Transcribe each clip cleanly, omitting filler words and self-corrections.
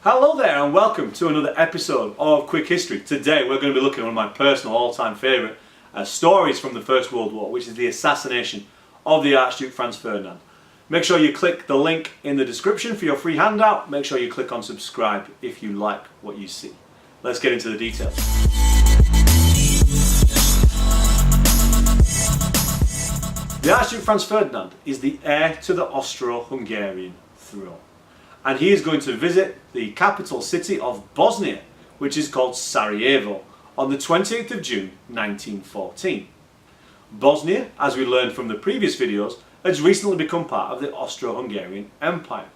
Hello there and welcome to another episode of Quick History. Today we're going to be looking at one of my personal all-time favourite stories from the First World War, which is the assassination of the Archduke Franz Ferdinand. Make sure you click the link in the description for your free handout. Make sure you click on subscribe if you like what you see. Let's get into the details. The Archduke Franz Ferdinand is the heir to the Austro-Hungarian throne. And he is going to visit the capital city of Bosnia, which is called Sarajevo, on the 28th of June 1914. Bosnia, as we learned from the previous videos, has recently become part of the Austro-Hungarian Empire.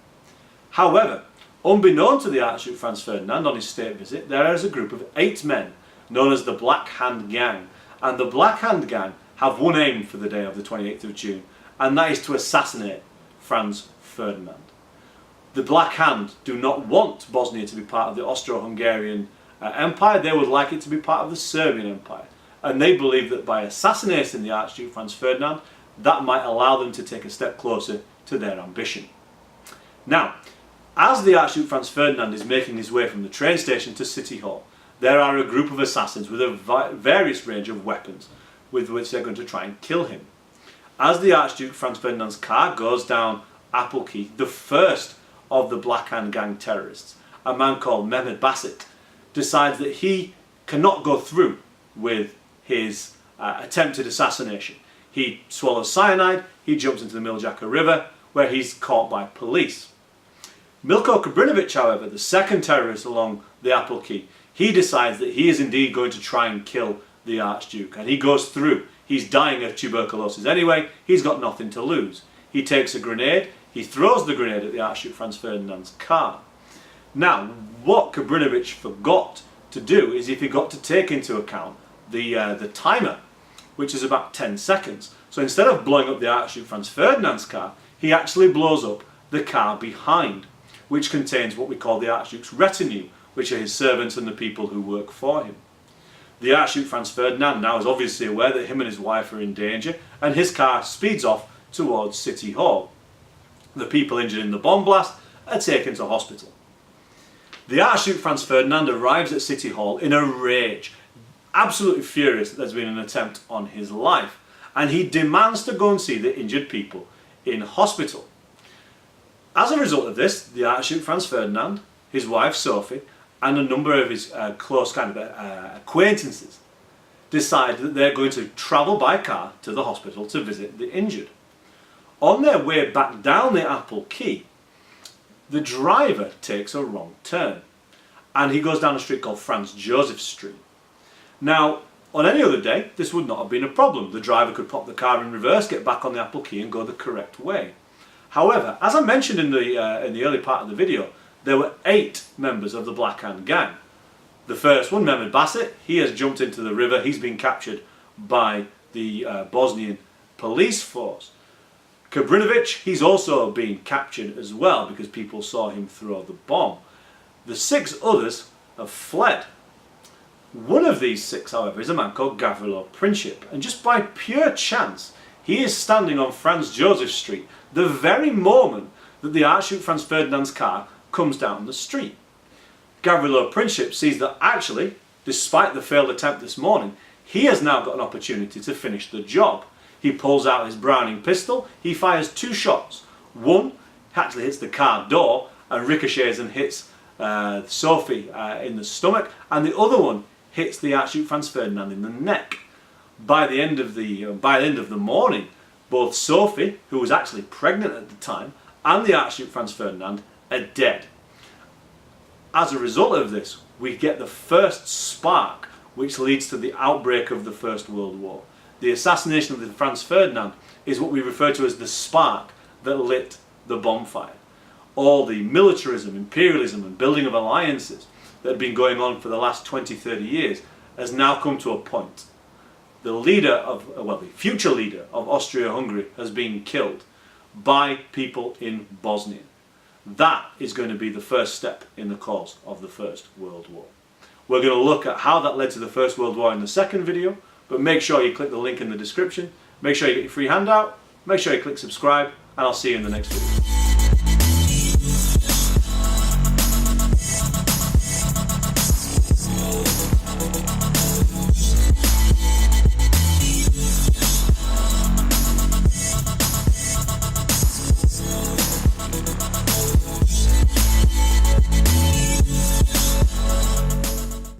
However, unbeknown to the Archduke Franz Ferdinand on his state visit, there is a group of 8 men known as the Black Hand Gang. And the Black Hand Gang have one aim for the day of the 28th of June, and that is to assassinate Franz Ferdinand. The Black Hand do not want Bosnia to be part of the Austro-Hungarian Empire. They would like it to be part of the Serbian Empire. And they believe that by assassinating the Archduke Franz Ferdinand, that might allow them to take a step closer to their ambition. Now, as the Archduke Franz Ferdinand is making his way from the train station to City Hall, there are a group of assassins with a various range of weapons with which they're going to try and kill him. As the Archduke Franz Ferdinand's car goes down Apple Quay, the first of the Black Hand Gang terrorists, a man called Mehmed Basit, decides that he cannot go through with his attempted assassination. He swallows cyanide, he jumps into the Miljacka River, where he's caught by police. Milko Kabrinovic, however, the second terrorist along the Apple Quay, he decides that he is indeed going to try and kill the Archduke, and he goes through. He's dying of tuberculosis anyway, he's got nothing to lose. He takes a grenade, he throws the grenade at the Archduke Franz Ferdinand's car. Now, what Kabrinovic forgot to do is he forgot to take into account the timer, which is about 10 seconds. So instead of blowing up the Archduke Franz Ferdinand's car, he actually blows up the car behind, which contains what we call the Archduke's retinue, which are his servants and the people who work for him. The Archduke Franz Ferdinand now is obviously aware that him and his wife are in danger, and his car speeds off towards City Hall. The people injured in the bomb blast are taken to hospital. The Archduke Franz Ferdinand arrives at City Hall in a rage, absolutely furious that there's been an attempt on his life, and he demands to go and see the injured people in hospital. As a result of this, the Archduke Franz Ferdinand, his wife Sophie, and a number of his close acquaintances decide that they're going to travel by car to the hospital to visit the injured. On their way back down the Apple Quay, the driver takes a wrong turn and he goes down a street called Franz Joseph Street. Now, on any other day, this would not have been a problem. The driver could pop the car in reverse, get back on the Apple Quay and go the correct way. However, as I mentioned in the early part of the video, there were 8 members of the Black Hand Gang. The first one, Mehmed Basit, he has jumped into the river. He's been captured by the Bosnian police force. Kabrinovic, he's also been captured as well because people saw him throw the bomb. The 6 others have fled. One of these 6, however, is a man called Gavrilo Princip, and just by pure chance, he is standing on Franz Joseph Street the very moment that the Archduke Franz Ferdinand's car comes down the street. Gavrilo Princip sees that actually, despite the failed attempt this morning, he has now got an opportunity to finish the job. He pulls out his Browning pistol, he fires 2 shots. One actually hits the car door and ricochets and hits Sophie in the stomach, and the other one hits the Archduke Franz Ferdinand in the neck. By the end of the morning, both Sophie, who was actually pregnant at the time, and the Archduke Franz Ferdinand are dead. As a result of this, we get the first spark which leads to the outbreak of the First World War. The assassination of Franz Ferdinand is what we refer to as the spark that lit the bonfire. All the militarism, imperialism and building of alliances that had been going on for the last 20-30 years has now come to a point. The future leader of Austria-Hungary has been killed by people in Bosnia. That is going to be the first step in the cause of the First World War. We're going to look at how that led to the First World War in the second video, but make sure you click the link in the description, make sure you get your free handout, make sure you click subscribe, and I'll see you in the next video.